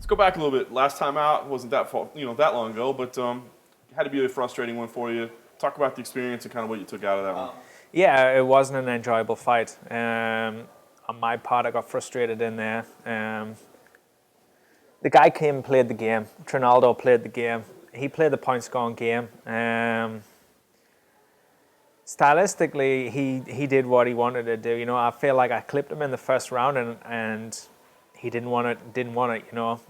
Let's go back a little bit. Last time out wasn't that far, that long ago, but had to be a frustrating one for you. Talk about the experience and kind of what you took out of that one. Yeah, it wasn't an enjoyable fight. On my part, I got frustrated in there. The guy came and played the game. Trinaldo played the game. He played the point-scoring game. Stylistically, he did what he wanted to do. I feel like I clipped him in the first round, and he didn't want it.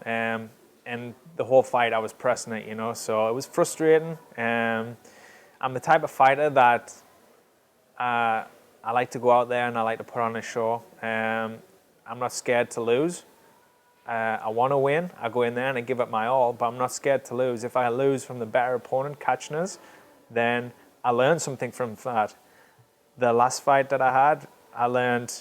And the whole fight, I was pressing it. So it was frustrating. I'm the type of fighter that I like to go out there and I like to put on a show. I'm not scared to lose. I want to win. I go in there and I give it my all, but I'm not scared to lose. If I lose from the better opponent catching us, then I learned something from that. The last fight that I had, I learned,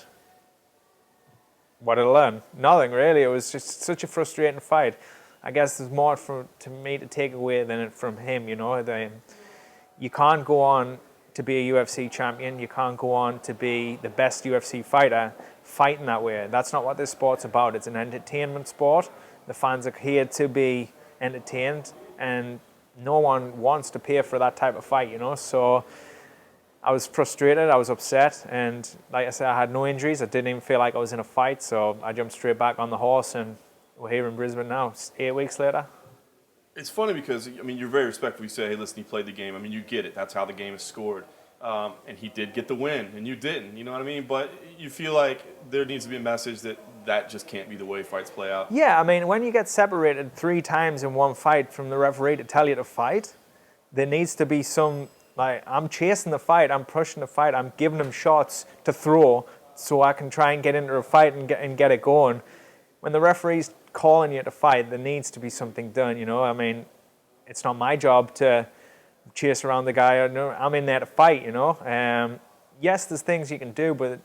what did I learn? Nothing really. It was just such a frustrating fight. I guess there's more to me to take away than it from him. You can't go on to be a UFC champion. You can't go on to be the best UFC fighter fighting that way. That's not what this sport's about. It's an entertainment sport. The fans are here to be entertained, and no one wants to pay for that type of fight, So I was frustrated, I was upset, and like I said, I had no injuries. I didn't even feel like I was in a fight, so I jumped straight back on the horse, and we're here in Brisbane now, 8 weeks later. It's funny because, you're very respectful. You say, hey, listen, he played the game. You get it. That's how the game is scored. And he did get the win, and you didn't. You know what I mean? But you feel like there needs to be a message that just can't be the way fights play out. Yeah, when you get separated 3 times in one fight from the referee to tell you to fight, there needs to be some, I'm chasing the fight, I'm pushing the fight, I'm giving him shots to throw so I can try and get into a fight and get it going. When the referee's calling you to fight, there needs to be something done, It's not my job to chase around the guy. I'm in there to fight, Yes, there's things you can do, but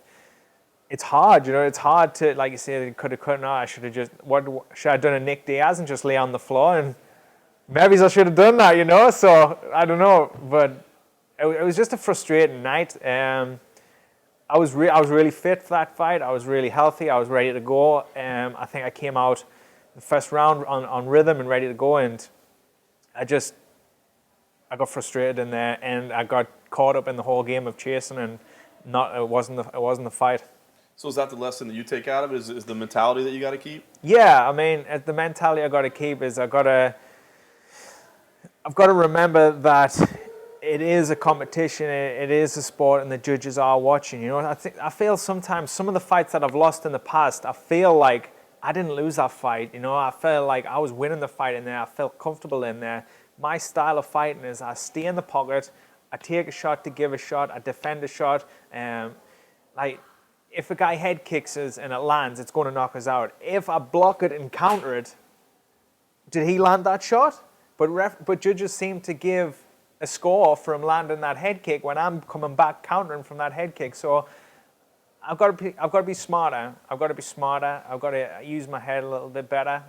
it's hard, It's hard to, like you said, could have cut. No, I should have just. Should I have done a Nick Diaz and just lay on the floor? And maybe I should have done that, So I don't know, but it was just a frustrating night. I was really fit for that fight. I was really healthy. I was ready to go. I think I came out the first round on rhythm and ready to go, and I got frustrated in there, and I got caught up in the whole game of chasing, and it wasn't the fight. So is that the lesson that you take out of it? Is the mentality that you got to keep? Yeah, the mentality I got to keep is I've got to remember that it is a competition, it is a sport, and the judges are watching. I feel sometimes some of the fights that I've lost in the past, I feel like I didn't lose that fight. I felt like I was winning the fight in there. I felt comfortable in there. My style of fighting is I stay in the pocket, I take a shot to give a shot, I defend a shot. If a guy head kicks us and it lands, it's going to knock us out. If I block it and counter it, did he land that shot? But judges seem to give a score for him landing that head kick when I'm coming back countering from that head kick. So I've got to be smarter. I've got to use my head a little bit better.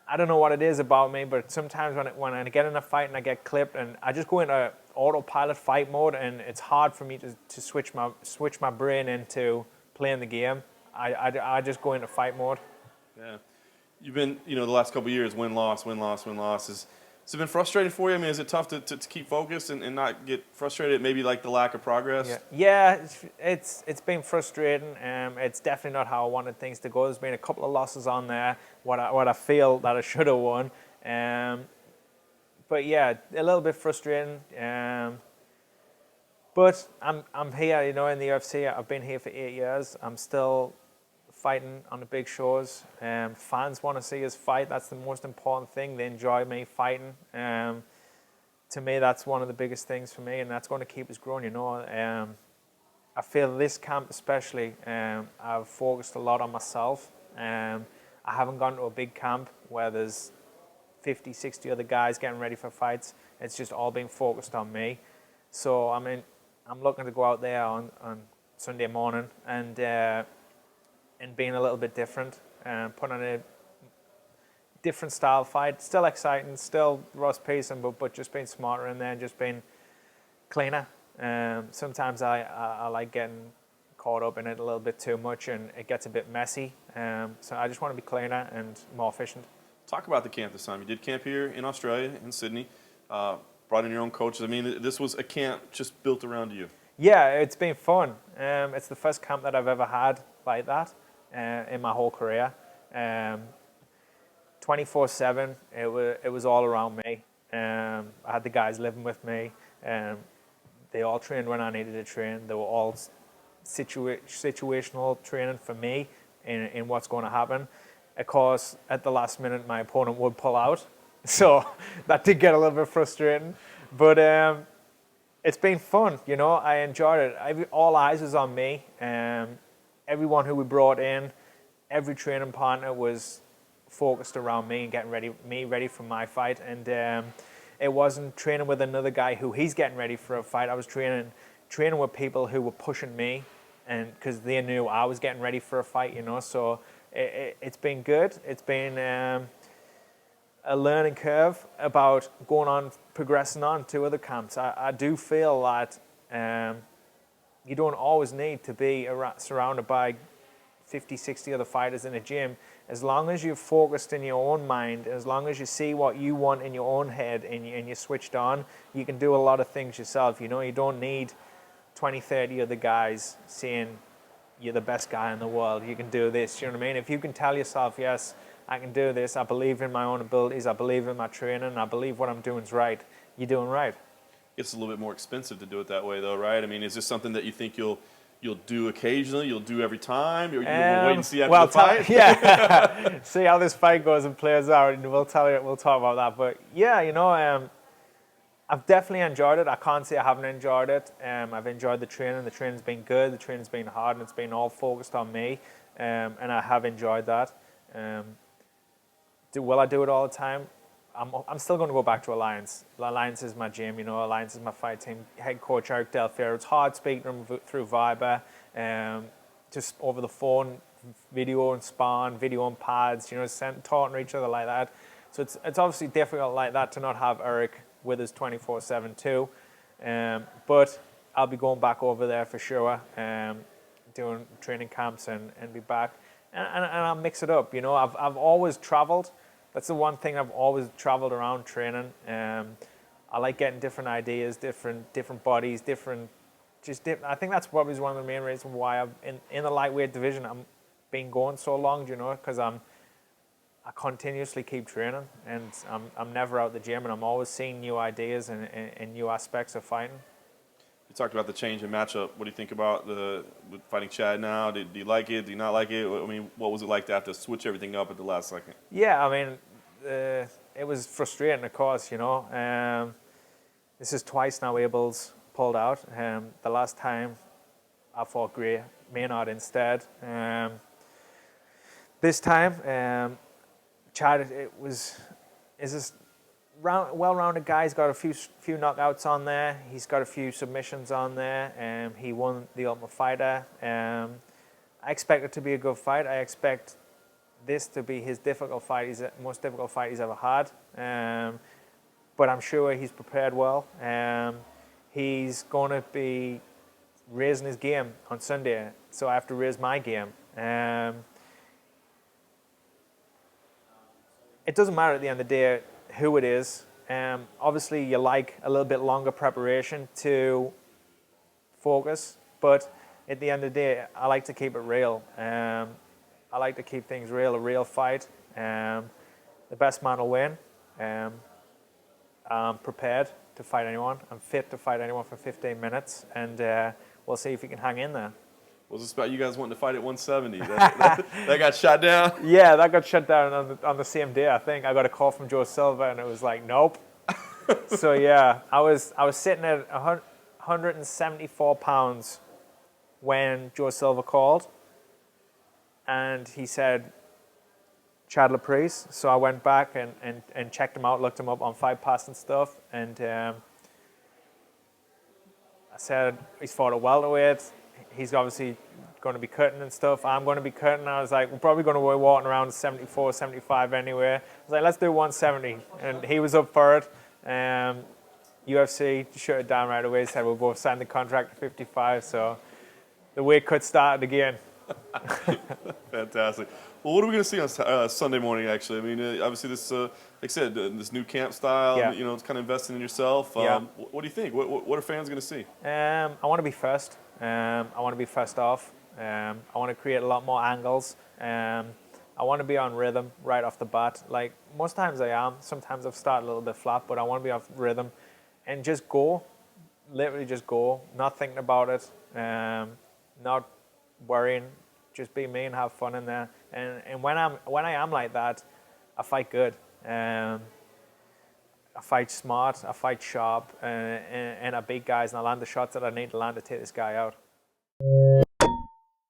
I don't know what it is about me, but sometimes when I get in a fight and I get clipped, and I just go into autopilot fight mode, and it's hard for me to switch my brain into playing the game. I just go into fight mode. Yeah, you've been the last couple of years win loss. Has it been frustrating for you? Is it tough to keep focused and not get frustrated at maybe like the lack of progress? Yeah, it's been frustrating. It's definitely not how I wanted things to go. There's been a couple of losses on there, what I feel that I should have won. But yeah, a little bit frustrating. But I'm here, in the UFC. I've been here for 8 years. I'm still fighting on the big shows. Fans want to see us fight. That's the most important thing. They enjoy me fighting. To me, that's one of the biggest things for me, and that's going to keep us growing. I feel this camp especially, I've focused a lot on myself. I haven't gone to a big camp where there's 50, 60 other guys getting ready for fights. It's just all been focused on me. So I'm looking to go out there on Sunday morning and being a little bit different, put on a different style fight. Still exciting, still Ross Pearson, but just being smarter in there, just being cleaner. Sometimes I like getting caught up in it a little bit too much, and it gets a bit messy. So I just want to be cleaner and more efficient. Talk about the camp this time. You did camp here in Australia, in Sydney. Brought in your own coaches. I mean, this was a camp just built around you. Yeah, it's been fun. It's the first camp that I've ever had like that in my whole career. 24/7, it was all around me. I had the guys living with me. They all trained when I needed to train. They were all situational training for me in what's going to happen. Of course, at the last minute, my opponent would pull out. So that did get a little bit frustrating. But it's been fun, you know. I enjoyed it. All eyes was on me. Everyone who we brought in, every training partner was focused around me and getting ready for my fight. And it wasn't training with another guy who he's getting ready for a fight. I was training with people who were pushing me, and because they knew I was getting ready for a fight, you know. So it's been good. It's been a learning curve about going on, progressing on to other camps. I do feel that you don't always need to be surrounded by 50, 60 other fighters in a gym. As long as you're focused in your own mind, as long as you see what you want in your own head and you're switched on, you can do a lot of things yourself. You know, you don't need 20, 30 other guys saying you're the best guy in the world. You can do this, you know what I mean? If you can tell yourself, yes, I can do this, I believe in my own abilities, I believe in my training, I believe what I'm doing is right, you're doing right. It's a little bit more expensive to do it that way, though, right? I mean, is this something that you think you'll do occasionally, you'll do every time, or you'll wait and see after the fight? Yeah, see how this fight goes and plays out, and we'll talk about that. But yeah, you know, I've definitely enjoyed it. I can't say I haven't enjoyed it. I've enjoyed the training. The training's been good. The training's been hard, and it's been all focused on me, and I have enjoyed that. Will I do it all the time? I'm still going to go back to Alliance. Alliance is my gym, you know. Alliance is my fight team. Head coach Eric Del Fierro. It's hard speaking to him through Viber, just over the phone, video and sparring, video on pads, you know, talking to each other like that. So it's obviously difficult like that to not have Eric with us 24/7 too. But I'll be going back over there for sure, doing training camps and be back. And I'll mix it up, you know. I've always traveled. That's the one thing I've always traveled around training. I like getting different ideas, different bodies, I think that's probably one of the main reasons why I'm in the lightweight division. I'm been going so long, you know, because I continuously keep training, and I'm never out the gym, and I'm always seeing new ideas and new aspects of fighting. You talked about the change in matchup. What do you think about with fighting Chad now? Do you like it? Do you not like it? I mean, what was it like to have to switch everything up at the last second? Yeah, I mean, it was frustrating, of course, you know. This is twice now Abel's pulled out. The last time I fought Gray, Maynard instead. This time, Chad, is this well-rounded guy. He's got a few knockouts on there. He's got a few submissions on there. He won the Ultimate Fighter. I expect it to be a good fight. I expect this to be his most difficult fight he's ever had. But I'm sure he's prepared well. He's going to be raising his game on Sunday, so I have to raise my game. It doesn't matter at the end of the day who it is. Obviously, you like a little bit longer preparation to focus, but at the end of the day, I like to keep it real. I like to keep things real, a real fight. The best man will win. I'm prepared to fight anyone. I'm fit to fight anyone for 15 minutes, and we'll see if we can hang in there. Was this about you guys wanting to fight at 170? That got shot down? Yeah, that got shut down on the same day, I think. I got a call from Joe Silva, and it was like, nope. So, yeah, I was sitting at 174 pounds when Joe Silva called, and he said, Chad Laprise. So I went back and checked him out, looked him up on Fight Pass and stuff, and I said, he's fought a welterweight. He's obviously going to be cutting and stuff. I'm going to be cutting. I was like, we're probably going to be walking around 74, 75 anyway. I was like, let's do 170. And he was up for it. UFC shut it down right away. Said we'll both sign the contract at 55. So the weight cut started again. Fantastic. Well, what are we going to see on Sunday morning? Actually, I mean, obviously this, like I said, this new camp style. Yeah. You know, it's kind of investing in yourself. Yeah. What do you think? What are fans going to see? I want to be first. I want to be first off. I want to create a lot more angles. I want to be on rhythm right off the bat. Like most times I am. Sometimes I've started a little bit flat, but I want to be off rhythm and just go. Literally just go. Not thinking about it. Not worrying. Just be me and have fun in there. And when I am like that, I fight good. I fight smart. I fight sharp, and I beat guys and I land the shots that I need to land to take this guy out.